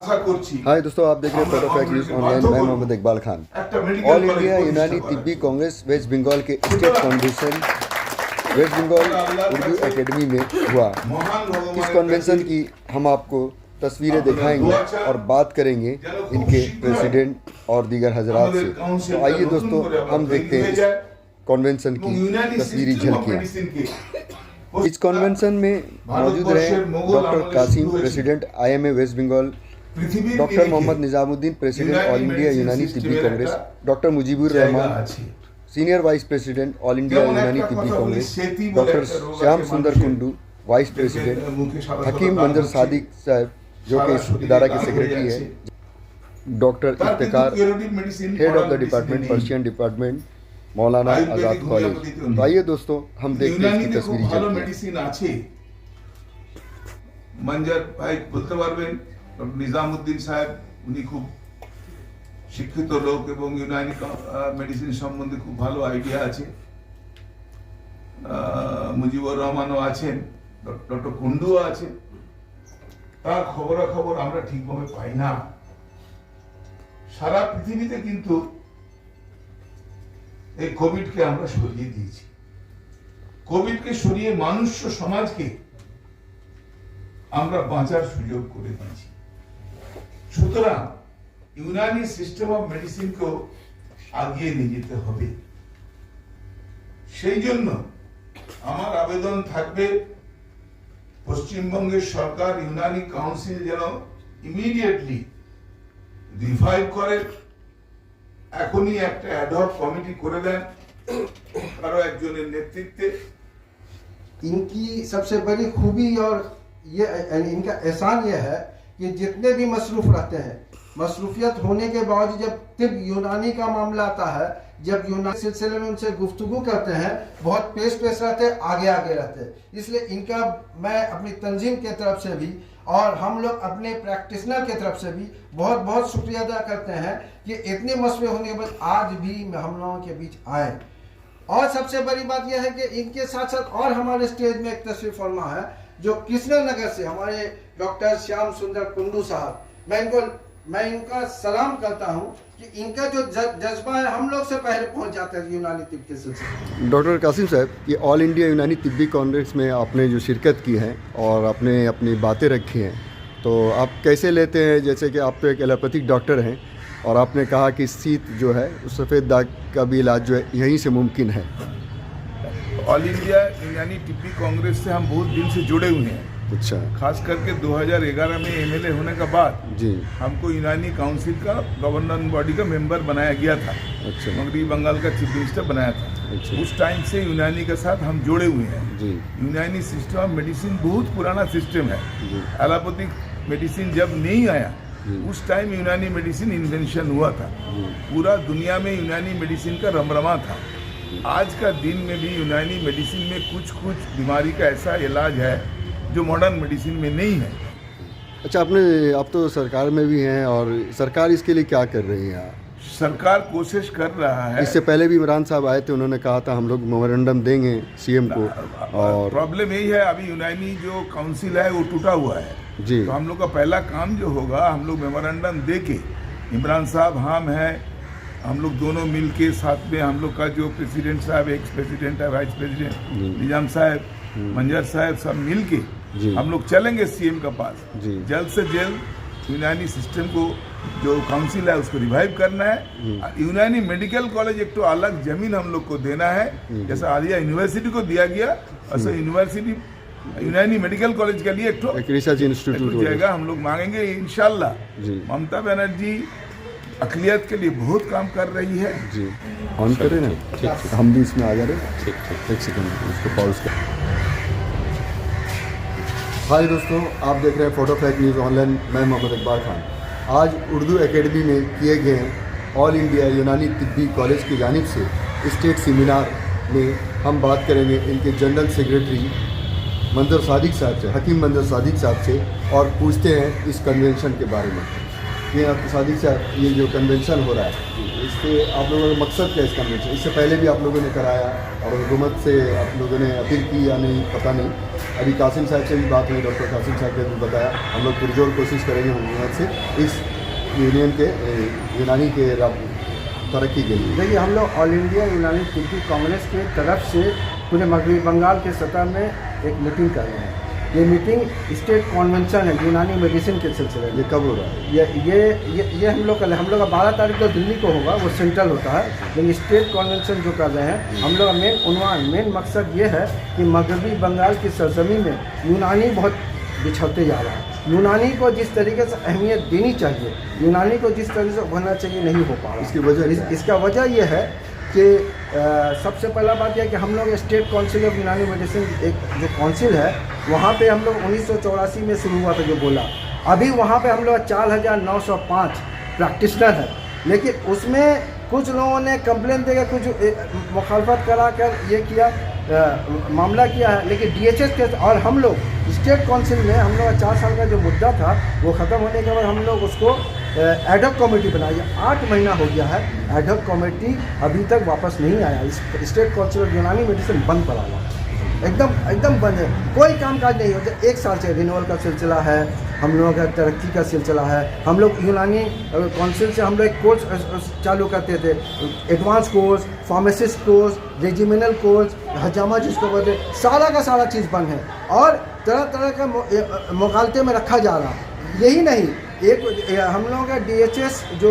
हाय दोस्तों, आप देख रहे हैं फोटो फैक्ट न्यूज ऑनलाइन। मैं Mohammad Iqbal Khan. All India Unani Tibbi congress West Bengal के state convention West Bengal Urdu academy में हुआ। इस कन्वेंशन की हम आपको तस्वीरें दिखाएंगे और बात करेंगे इनके प्रेसिडेंट और दीगर हजरात से। तो आइए दोस्तों, हम देखते हैं इस कन्वेंशन की तस्वीरी झलकियाँ। इस कन्वेंशन में मौजूद रहे doctor Qasim, president IMA west Bengal, doctor Mohammad Nizamuddin, president all India Unani Tibbi Congress, doctor Mujibur Rahman, senior vice president all India Unani Tibbi Congress, doctor Shyam सुंदर कुंडू, वाइस प्रेसिडेंट, हकीम मंजर सादिक साहब जो कि इस इदारा के सेक्रेटरी है, doctor Iftikhar, head of the department Persian department, Maulana Azad college. तो आइए दोस्तों, हम देखते हैं इसकी तस्वीरी झलकियाँ। मंजर भाई বলতে পারবেন নিজামউদ্দিন সাহেব, উনি খুব শিক্ষিত লোক এবং ইউনানি মেডিসিন সম্বন্ধে খুব ভালো আইডিয়া আছে। মুজিবুর রহমানও আছেন, ডক্টর কুন্ডুও আছেন। তার খবরাখবর আমরা ঠিকভাবে পাই না। সারা পৃথিবীতে কিন্তু এই কোভিডকে আমরা সরিয়ে দিয়েছি। কোভিডকে সরিয়ে মানুষ সমাজকে আমরা বাঁচার সুযোগ করে দিয়েছি। সুতরাং ইউনানি সিস্টেম অফ মেডিসিনকেও আগিয়ে নিয়ে যেতে হবে। সেই জন্য আমার আবেদন থাকবে, পশ্চিমবঙ্গের সরকার ইউনানি কাউন্সিল যেন ইমিডিয়েটলি রিভাইভ করে, এখনই একটা অ্যাডহক কমিটি করে দেন কারো একজনের নেতৃত্বে। इनकी सबसे बड़ी खूबी और ये इनका एहसान ये है कि जितने भी मसरूफ रहते हैं, मसरूफियत होने के बावजूद जब तिब यूनानी का मामला आता है, जब यूनानी सिलसिले में उनसे गुफ्तगू करते हैं, बहुत पेश रहते, आगे रहते हैं। इसलिए इनका मैं अपनी तंजीम के तरफ से भी और हम लोग अपने प्रैक्टिशनर के तरफ से भी बहुत बहुत शुक्रिया अदा करते हैं कि इतने मसले होने के बाद आज भी हम लोगों के बीच आए। और सबसे बड़ी बात यह है कि इनके साथ साथ और हमारे स्टेज में एक तशरीफ फरमा है जो कृष्णनगर से हमारे डॉक्टर श्याम सुंदर कुंडू साहब। मैं इनका सलाम करता हूं कि इनका जो जज्बा है हम लोग से पहले पहुंच जाता है यूनानी तिब के सिलसिले। डॉक्टर कासिम साहब, ये ऑल इंडिया यूनानी तिब्बी कांग्रेस में आपने जो शिरकत की है और आपने अपनी बातें रखी हैं, तो आप कैसे लेते हैं? जैसे कि आप तो एक एलोपैथिक डॉक्टर हैं और आपने कहा कि शीत जो है उस सफ़ेद दाग का भी इलाज जो है यहीं से मुमकिन है। ऑल इंडिया यूनानी तिब्बी कांग्रेस से हम बहुत दिन से जुड़े हुए हैं। अच्छा। खास करके 2011 में MLA होने के बाद जी हमको यूनानी काउंसिल का गवर्निंग बॉडी का मेंबर बनाया गया था। अच्छा। मगरबी बंगाल का चीफ मिनिस्टर बनाया था। अच्छा। उस टाइम से यूनानी के साथ हम जुड़े हुए हैं। जी। यूनानी सिस्टम ऑफ मेडिसिन बहुत पुराना सिस्टम है। एलोपैथिक मेडिसिन जब नहीं आया उस टाइम यूनानी मेडिसिन इन्वेंशन हुआ था। पूरा दुनिया में यूनानी मेडिसिन का रमरमा था। आज का दिन में भी यूनानी मेडिसिन में कुछ बीमारी का ऐसा इलाज है जो मॉडर्न मेडिसिन में नहीं है। अच्छा, आप तो सरकार में भी हैं और सरकार इसके लिए क्या कर रही है? सरकार कोशिश कर रहा है। इससे पहले भी इमरान साहब आए थे, उन्होंने कहा था हम लोग मेमोरेंडम देंगे CM को। और प्रॉब्लम यही है, अभी यूनानी जो काउंसिल है वो टूटा हुआ है जी। तो हम लोग का पहला काम जो होगा, हम लोग मेमोरेंडम दे के, इमरान साहब हम हैं, हम लोग दोनों मिल के साथ में हम लोग का जो प्रेसिडेंट साहब, एक्स प्रेसिडेंट है, वाइस प्रेसिडेंट निजाम साहब, मंजर साहब, सब मिल के हम लोग चलेंगे CM के पास। जल्द से जल्द यूनानी सिस्टम को जो काउंसिल है उसको रिवाइव करना है। यूनानी मेडिकल कॉलेज एक तो अलग जमीन हम लोग को देना है, जैसा आलिया यूनिवर्सिटी को दिया गया, ऐसा यूनिवर्सिटी यूनानी मेडिकल कॉलेज के लिए एक रिसर्च इंस्टीट्यूट हो जाएगा। हम लोग मांगेंगे इंशाल्लाह। ममता बनर्जी अकलियत के लिए बहुत काम कर रही है। जी, ऑन करें ना? ठीक, हम भी इसमें आ जा रहे हैं। ठीक, एक सेकंड उसको पॉज कर। हाय दोस्तों, आप देख रहे हैं फोटो फैक्ट न्यूज़ ऑनलाइन। मैं मोहम्मद इकबाल खान। आज उर्दू एकेडमी में किए गए ऑल इंडिया यूनानी तिब्बी कॉलेज की जानिब से स्टेट सेमिनार में हम बात करेंगे इनके जनरल सेक्रेटरी मंजर सादिक साहब से, हकीम मंजर सादिक साहब से, और पूछते हैं इस कन्वेंशन के बारे में। ये आपको सादिक साहब, ये जो कन्वेंशन हो रहा है, इससे आप लोगों का मकसद क्या है? इस कन्वेंशन इससे पहले भी आप लोगों ने कराया और हुकूमत से आप लोगों ने अपील की या नहीं, पता नहीं, अभी कासिम साहब से भी बात हुई, डॉक्टर कासिम साहब ने भी बताया हम लोग पुरजोर कोशिश करेंगे हुकूमत से इस यूनियन के यूनानी के तरक्की के लिए। देखिए, हम लोग ऑल इंडिया यूनानी तिब्बी कांग्रेस के तरफ से पूरे मगरबी बंगाल के सतह में एक मीटिंग कर रहे हैं। ये मीटिंग स्टेट कॉन्वेंशन है यूनानी मेडिसिन के सिलसिले में। ये कब हो रहा है? ये हम लोग का 12 तारीख को दिल्ली को होगा, वो सेंट्रल होता है, लेकिन स्टेट कॉन्वेंशन जो कर रहे हैं हम लोग का मेन मकसद ये है कि मगरबी बंगाल की सरजमी में यूनानी बहुत बिछड़ते जा रहा है। यूनानी को जिस तरीके से अहमियत देनी चाहिए, यूनानी को जिस तरीके से उभरना चाहिए, नहीं हो पा रहा। इसका वजह यह है कि सबसे पहला बात यह है कि हम लोग स्टेट काउंसिल ऑफ यूनानी मेडिसिन एक जो काउंसिल है वहाँ पे हम लोग 1984 में शुरू हुआ था जो बोला। अभी वहाँ पे हम लोग 4905 प्रैक्टिशनर है, लेकिन उसमें कुछ लोगों ने कंप्लेन देकर कुछ मुखालफत करा कर ये किया मामला किया है। लेकिन DHS के और हम लोग स्टेट काउंसिल में हम लोग 4 साल का जो मुद्दा था वो ख़त्म होने के बाद हम लोग उसको एडहॉक कमेटी बनाई। 8 महीना हो गया है, एडहॉक कमेटी अभी तक वापस नहीं आया। स्टेट काउंसिल ऑफ यूनानी मेडिसिन बंद पड़ा हुआ, एकदम बंद है, कोई कामकाज नहीं होता। 1 साल से रिन्यूअल का सिलसिला है, हम लोगों का तरक्की का सिलसिला है। हम लोग यूनानी काउंसिल से हम लोग एक कोर्स चालू करते थे, advance course, pharmacist course, regimenal course, हजामा जिसको बोलते, सारा का सारा चीज़ बंद है और तरह तरह का मुकालते में रखा जा रहा है। यही नहीं, हम लोगों का DHS जो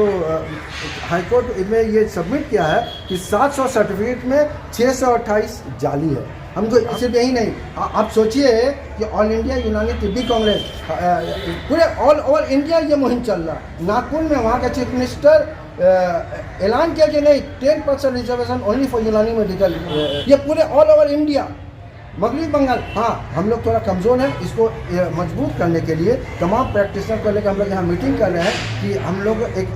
हाईकोर्ट में ये सबमिट किया है कि 700 सर्टिफिकेट में 628 जाली है। हमको सिर्फ यही नहीं, आप सोचिए कि ऑल इंडिया यूनानी तिब्बी कांग्रेस पूरे ऑल ओवर इंडिया ये मुहिम चल रहा है। नागपुर में वहाँ का चीफ मिनिस्टर ऐलान किया कि नहीं 10% रिजर्वेशन ओनली फॉर यूनानी मेडिकल, ये पूरे ऑल ओवर इंडिया। मगरबी बंगाल, हाँ हम लोग थोड़ा कमज़ोर हैं, इसको मजबूत करने के लिए तमाम प्रैक्टिशनर को लेकर हम लोग यहाँ मीटिंग कर रहे हैं कि हम लोग एक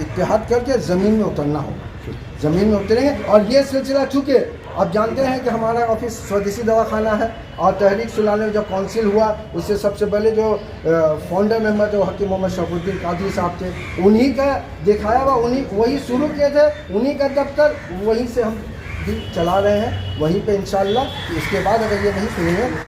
इत्तेहाद करके ज़मीन में उतरना होगा, ज़मीन में उतरेंगे। और ये सिलसिला चूँकि आप जानते हैं कि हमारा ऑफिस स्वदेशी दवाखाना है और तहरीक सुलाने में जो काउंसिल हुआ उससे सबसे पहले जो फाउंडर मेंबर जो हकीम मोहम्मद शौकुद्दीन कादरी साहब थे, उन्हीं का दिखाया हुआ, वही शुरू किए थे, उन्हीं का दफ्तर, वहीं से हम भी चला रहे हैं, वहीं पे इंशाल्लाह। इसके बाद अगर ये नहीं सुनेंगे